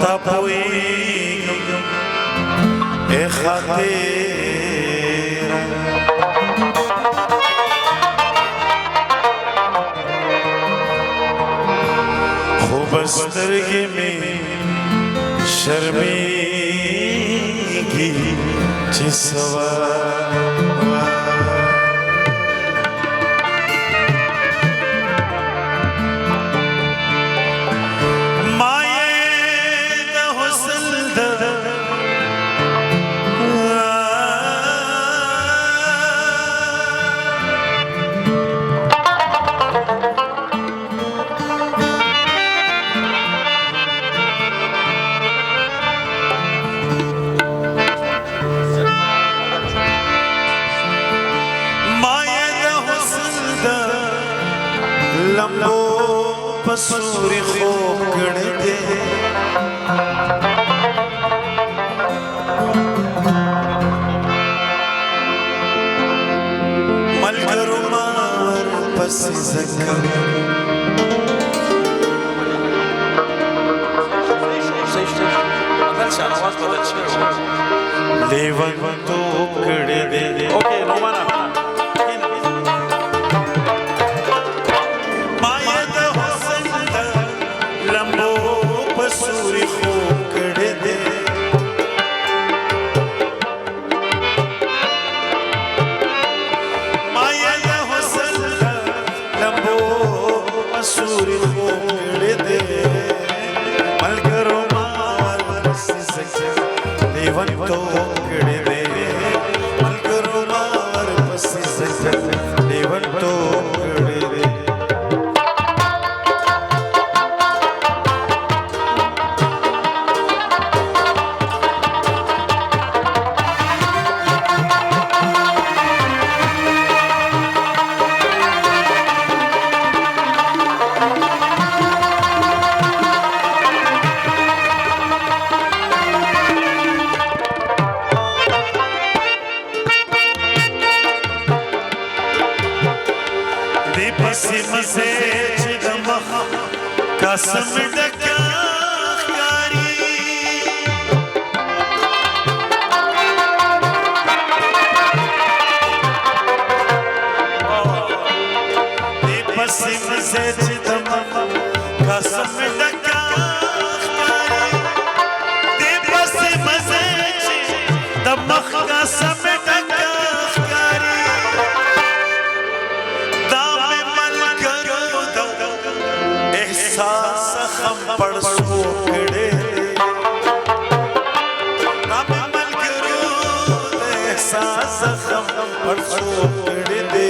पता पोई ए खातिर खूबस्तरगी में शर्मीगी जिसवा लंबो पसूरी खूब गढ़ते मलकरू मार पस जकर लेवन तो गढ़ दे ओके रोमाना सूरी खोड़ दे मलकरो मार लेवन तो गढ़ दे मलकरो मार लेवन तो गढ़ दे मसे चिदमख कसम डकारी पसी मसे चिदमख कसम डकारी पसी मसे चिदमख कसम पढ़ सोकड़े राम मलकरू एहसास खम पढ़ सोकड़े दे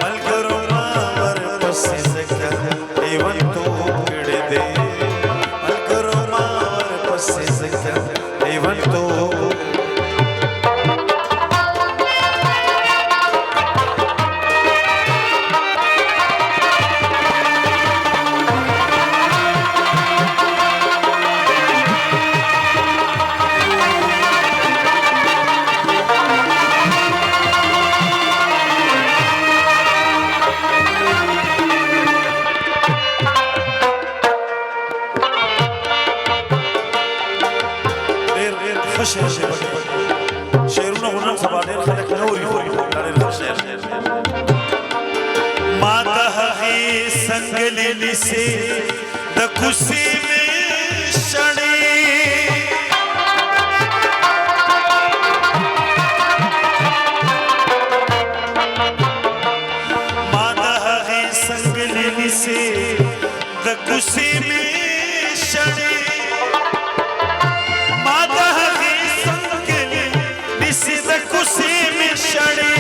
मलकरू मार पस जकर लेवन तो गढ़ दे मलकरू मार पस जकर लेवन तो शेरुना हुनम सबादेर खलक नौरी होई लारे शेर माता है संगलेली से द खुशी में शड़ी माता है संगलेली से द खुशी में शड़ी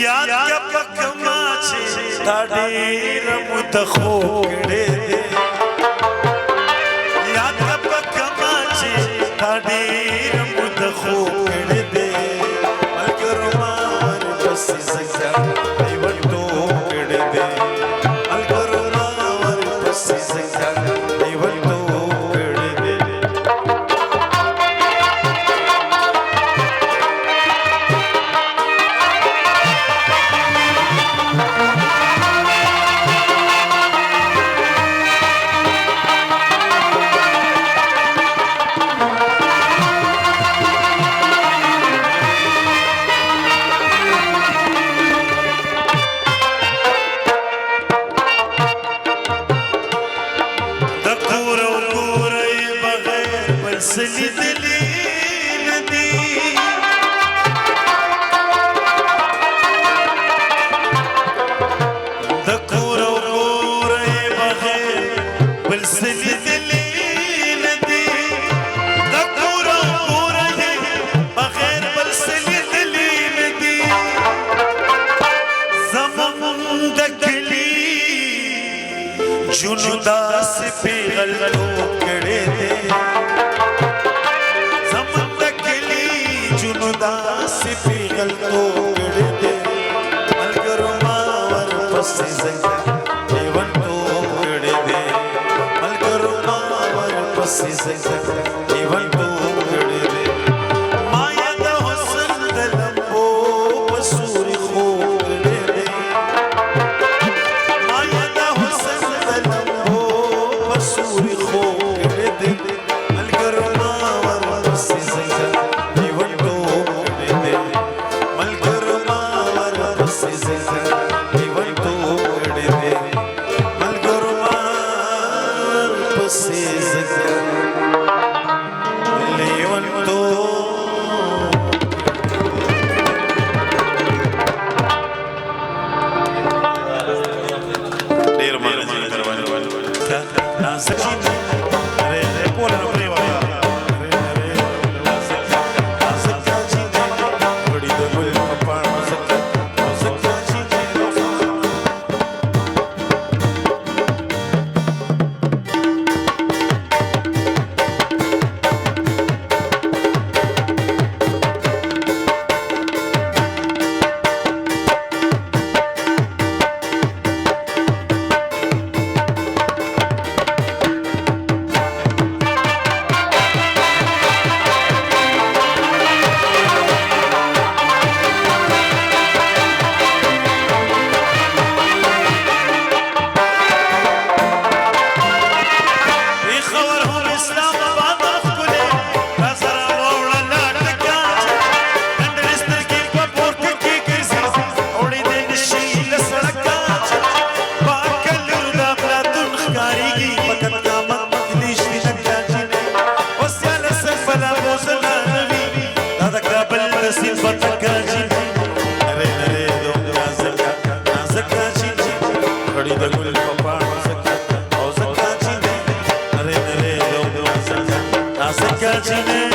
याद का पकमा छे ताड़ी रमुत खोगड़े याद का पकमा छे ताड़ी रमुत खोगड़े दे मलकरू मार बस जकर लेवन तो गढ़ दे मलकरू मार बस जकर लेवन तो गढ़ दे बलसली दलील दी दकूरो गोरे बगैर बलसली दलील दी दकूरो गोरे बगैर बलसली दलील दी ज़मम दकली जुनुदास पे गल्लो कड़े दे जुनुदास पे गल्लो कड़े दे अलगरुमावर पसे जगा जीवन तो कड़े दे अलगरुमावर पसे जगा जीवन तो कड़े दे माया दा हुस्न दलंबो बसूरी खो कड़े दे माया दा हुस्न दलंबो बसूरी खो कड़े दे अलगरुमावर पसे जगा जीवन तो कड़े दे अलगरुमावर पसे जगा जीवन तो कड़े दे अलगरुमावर पसे जगा जीवन तो देर मान जी करवाने वाले ना सची अरे अरे बोला ना प्रेम वाला अरे अरे ना सच्चा जी बड़ी तो गुल पपाड़ सच्चा जी अरे अरे दो नाज़का जी बड़ी तो गुल पपाड़ सच्चा ओ सच्चा जी अरे अरे दो नाज़का जी